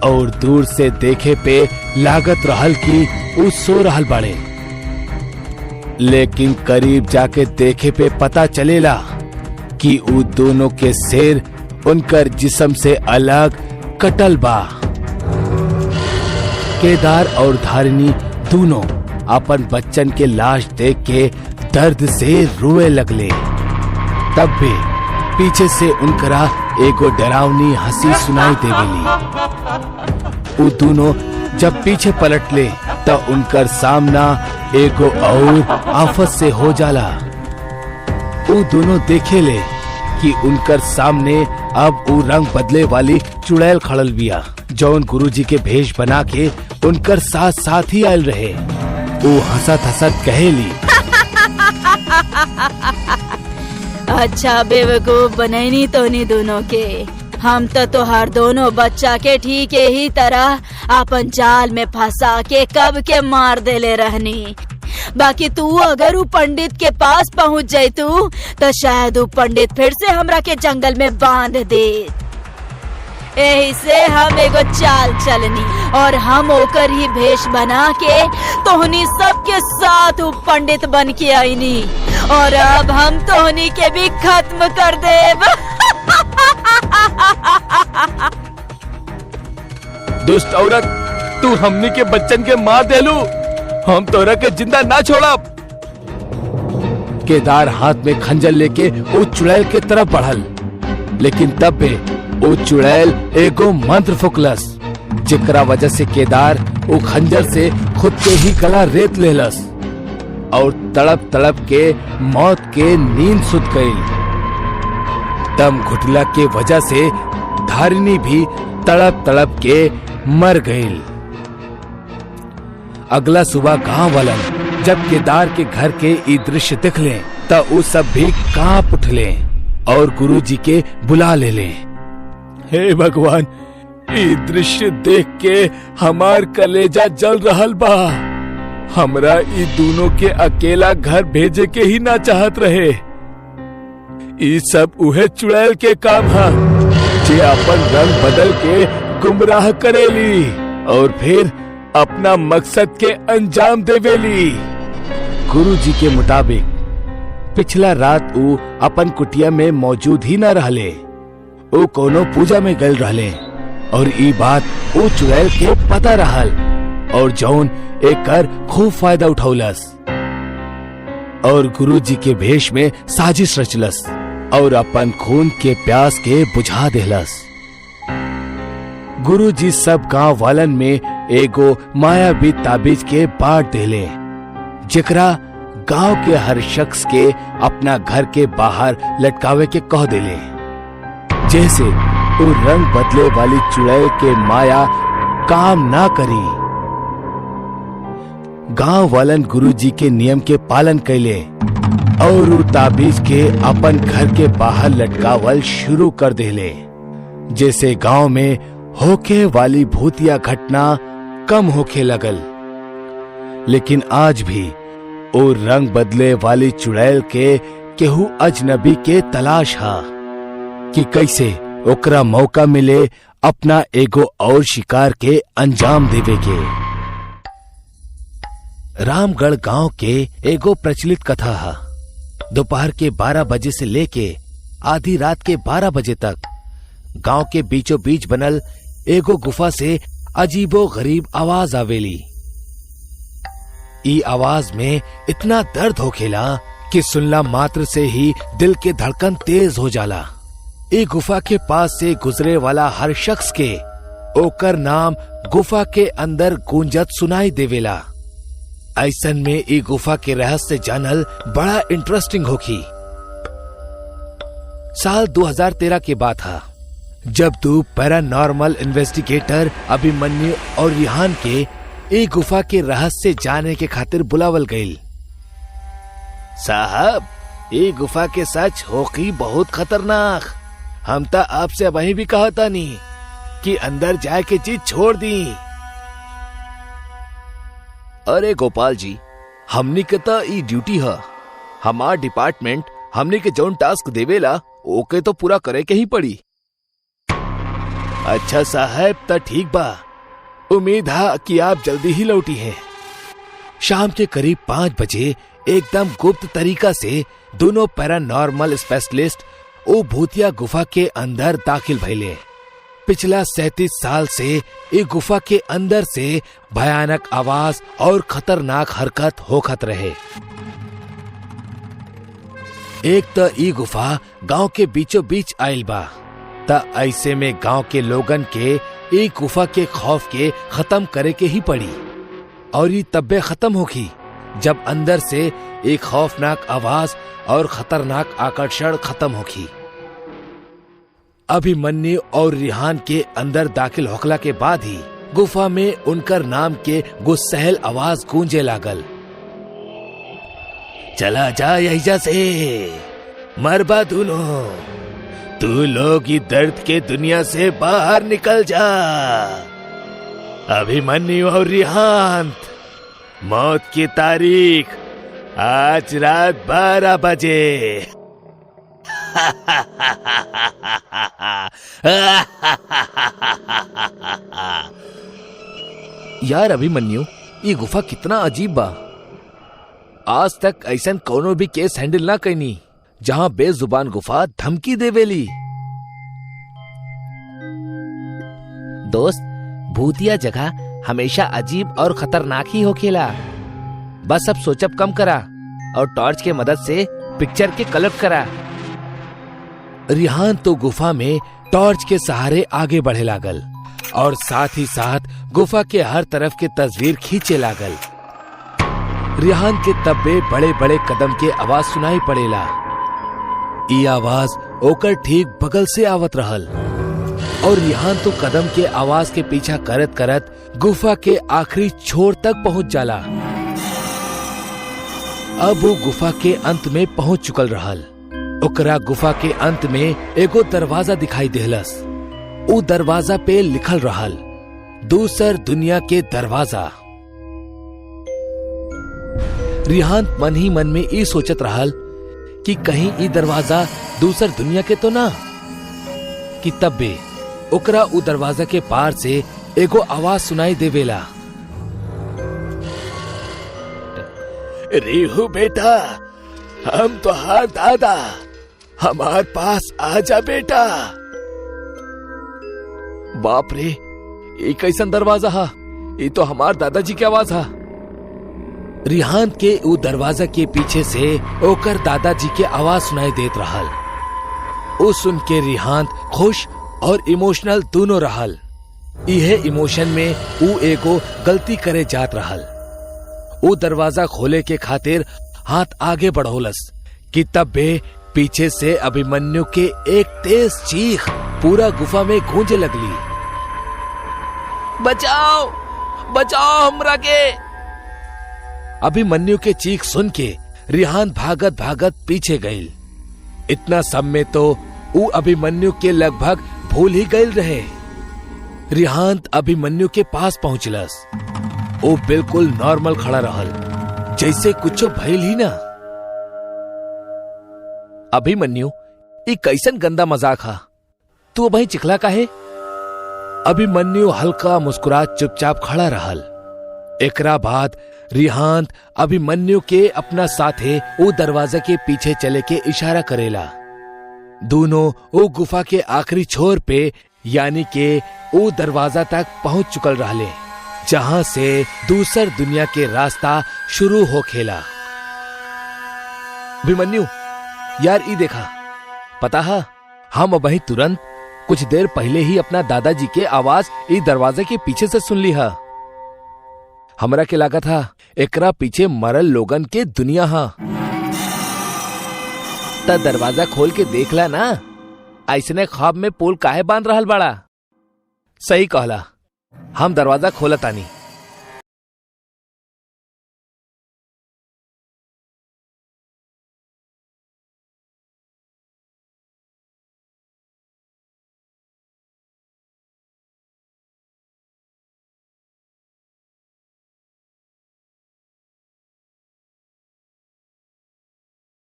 और दूर से देखे पे लागत रहल कि उ सो रहल बाड़े, लेकिन करीब जाके देखे पे पता चलेला कि उ दोनों के सिर उनकर जिस्म से अलग कटल बा। केदार और धारिणी दोनों अपन बच्चन के लाश देख के दर्द से रोए लगले। तब भी पीछे से उनकरा एगो डरावनी हंसी सुनाई देवेली। उ दोनों जब पीछे पलटले तो उनकर सामना एगो और आफत से हो जाला। उ दोनों देखेले कि उनकर सामने अब उ रंग बदले वाली चुड़ैल खड़ल बिया, जौन गुरुजी के भेष बना के उनकर साथ साथ ही आयल रहे। उ हंसत हंसत कहेली, अच्छा बेवकूफ बनैनी तोनी दोनों के। हम तो तोहार दोनों बच्चा के ठीक ही तरह अपन जाल में फंसा के कब के मार देले रहनी। बाकी तू अगर उ पंडित के पास पहुंच जाइतू तो शायद उ पंडित फिर से हमरा के जंगल में बांध दे। यही से हम एगो चाल चलनी और हम ओकर ही भेष बना के तोहनी सबके साथ उ पंडित बन के आईनी और अब हम तोहनी के भी खत्म कर देब। दुष्ट औरत, तू हमनी के बच्चन के मार देलू, हम तोरा के जिंदा ना छोड़ा। केदार हाथ में खंजर लेके वो चुड़ैल के तरफ बढ़ल, लेकिन तब भी वो चुड़ैल एगो मंत्र फुकलस, जेकरा वजह से केदार वो खंजर से खुद के ही गला रेत लेलस और तड़प तड़प के मौत के नींद सुत गई। दम घुटला के वजह से धारिणी भी तड़प तड़प के मर गई। अगला सुबह गांव वालन जब केदार के घर के ई दृश्य दिखले तो उ सब भी कांप उठले और गुरुजी के बुला ले। हे भगवान, ई दृश्य देख के हमार कलेजा जल रहल बा। हमरा ई दोनों के अकेला घर भेजे के ही ना चाहत रहे। ई सब उहे चुड़ैल के काम है जे अपन रंग बदल के गुमराह करेली और फिर अपना मकसद के अंजाम देवेली। गुरुजी के मुताबिक पिछला रात उ अपन कुटिया में मौजूद ही न रहले, उ कोनो पूजा में गल रहले और ई बात उ चुड़ैल के पता रहल और जौन एकर खूब फायदा उठौलस और गुरुजी के भेष में साजिश रचलस और अपन खून के प्यास के बुझा देलस। गुरुजी सब गांव वालन में एगो मायावी ताबीज के बांट देले, जेकरा गांव के हर शख्स के अपना घर के बाहर लटकावे के कह देले, जैसे वो रंग बदले वाली चुड़ैल के माया काम ना करी। गांव वालन गुरुजी के नियम के पालन कैले और उ ताबीज के अपन घर के बाहर लटकावल शुरू कर देले, जैसे गांव में होके वाली भूतिया घटना कम होके लगल। लेकिन आज भी ओ रंग बदले वाली चुड़ैल के केहू अजनबी के तलाश हा कि कैसे ओकरा मौका मिले अपना एगो और शिकार के अंजाम देवे के। रामगढ़ गांव के एगो प्रचलित कथा है। दोपहर के 12 बजे से लेके आधी रात के 12 बजे तक गांव के बीचों बीच बनल एगो गुफा से अजीबो गरीब आवाज आवेली। ई आवाज में इतना दर्द होखेला कि सुनला मात्र से ही दिल के धड़कन तेज हो जाला। ई गुफा के पास से गुजरे वाला हर शख्स के ओकर नाम गुफा के अंदर गूंजत सुनाई देवेला। ऐसन में ई गुफा के रहस्य जानल बड़ा इंटरेस्टिंग होखी। साल 2013 के बात था, जब दो पैरानॉर्मल इन्वेस्टिगेटर अभिमन्यु और रिहान के एक गुफा के रहस्य जाने के खातिर बुलावल गईल। साहब, ये गुफा के सच होगी बहुत खतरनाक। हम तो आपसे वही भी कहा था नहीं कि अंदर जाए के चीज छोड़ दी। अरे गोपाल जी, हमनी के तो ई ड्यूटी है। हमार डिपार्टमेंट हमनी के जौन टास्क देवेला ओके तो पूरा करे के ही पड़ी। अच्छा साहब, त ठीक बा। उम्मीद है कि आप जल्दी ही लौटी हैं। शाम के करीब 5 बजे एकदम गुप्त तरीका से दोनों पैरानॉर्मल स्पेशलिस्ट ओ भूतिया गुफा के अंदर दाखिल भइले। पिछला 37 साल से ये गुफा के अंदर से भयानक आवाज और खतरनाक हरकत होखत रहे। एक त ई गुफा गांव के बीचों बीच आयल बा, त ऐसे में गांव के लोगन के ई गुफा के खौफ के खत्म करे के ही पड़ी। और ये तब्बे खत्म होगी जब अंदर से एक खौफनाक आवाज और खतरनाक आकर्षण खत्म होगी। अभिमन्यु और रिहान के अंदर दाखिल होखला के बाद ही गुफा में उनकर नाम के गुस्सैल आवाज गूंजे लागल। चला जा यहीजा से, मरबा दोनों, तू लोग ये दर्द के दुनिया से बाहर निकल जा। अभिमन्यु और रिहान, मौत की तारीख आज रात 12 बजे। यार अभिमन्यु, ये गुफा कितना अजीब बा। आज तक ऐसन कोनो भी केस हैंडल ना कैनी जहां बेजुबान गुफा धमकी देवेली। दोस्त, भूतिया जगह हमेशा अजीब और खतरनाक ही होखेला। बस अब सोचब कम करा और टॉर्च के मदद से पिक्चर के कलेक्ट करा। रिहान तो गुफा में टॉर्च के सहारे आगे बढ़े लागल और साथ ही साथ गुफा के हर तरफ के तस्वीर खींचे लागल। रिहान के तब्बे बड़े बड़े कदम के आवाज सुनाई पड़ेला। ई आवाज ओकर ठीक बगल से आवत रहल और रिहान तो कदम के आवाज के पीछा करत करत गुफा के आखिरी छोर तक पहुंच जाला। अब वो गुफा के अंत में पहुंच चुकल रहल। ओकरा गुफा के अंत में एगो दरवाजा दिखाई देहलस। उ दरवाजा पे लिखल रहल, दूसर दुनिया के दरवाजा। रिहान मन ही मन में ई सोचत रहल कि कहीं ई दरवाजा दूसर दुनिया के तो ना। कि तब्बे ओकरा उ दरवाजा के पार से एगो आवाज सुनाई देवेला, रेहू बेटा, हम तोहार दादा, हमार पास आजा बेटा। बाप रे, ये कैसन दरवाजा हा? ये तो हमार दादाजी की आवाज हा। रिहान के उ दरवाजा के पीछे से ओकर दादाजी के आवाज सुनाई देत रहल। उ सुन के रिहान खुश और इमोशनल दोनों रहल। इहे इमोशन में उ एगो गलती करे जात रहल। उ दरवाजा खोले के खातिर हाथ आगे बढ़ोलस कि तब्बे पीछे से अभिमन्यु के एक तेज चीख पूरा गुफा में गूंजे लगली, बचाओ बचाओ हमरा के। अभिमन्यु के चीख सुन के रिहान भागत भागत पीछे गईल। इतना सब में तो उ अभिमन्यु के लगभग भूल ही गईल रहे। रिहान अभिमन्यु के पास पहुंचलस। वो बिल्कुल नॉर्मल खड़ा रहल, जैसे कुछ भइल ही ना। अभिमन्यु, ये कैसन गंदा मजाक हा? तू वहीं चिखला काहे? अभिमन्यु हल्का मुस्कुरा चुपचाप खड़ा रहल। एकरा बाद रिहान अभिमन्यु के अपना साथे वो दरवाजा के पीछे चले के इशारा करेला। दोनों वो गुफा के आखिरी छोर पे यानी के वो दरवाजा तक पहुंच चुकल रहले, जहां से दूसर दुनिया के रास्ता शुरू हो खेला। अभिमन्यु, यार ई देखा, पता है हम वही तुरंत कुछ देर पहले ही अपना दादाजी के आवाज ई दरवाजे के पीछे से सुन ली हा। हमरा के लागत था एकरा पीछे मरल लोगन के दुनिया हा। ता दरवाजा खोल के देखला ना, ऐसने ख्वाब में पोल काहे बांध रहल बड़ा। सही कहला, हम दरवाजा खोलतानी।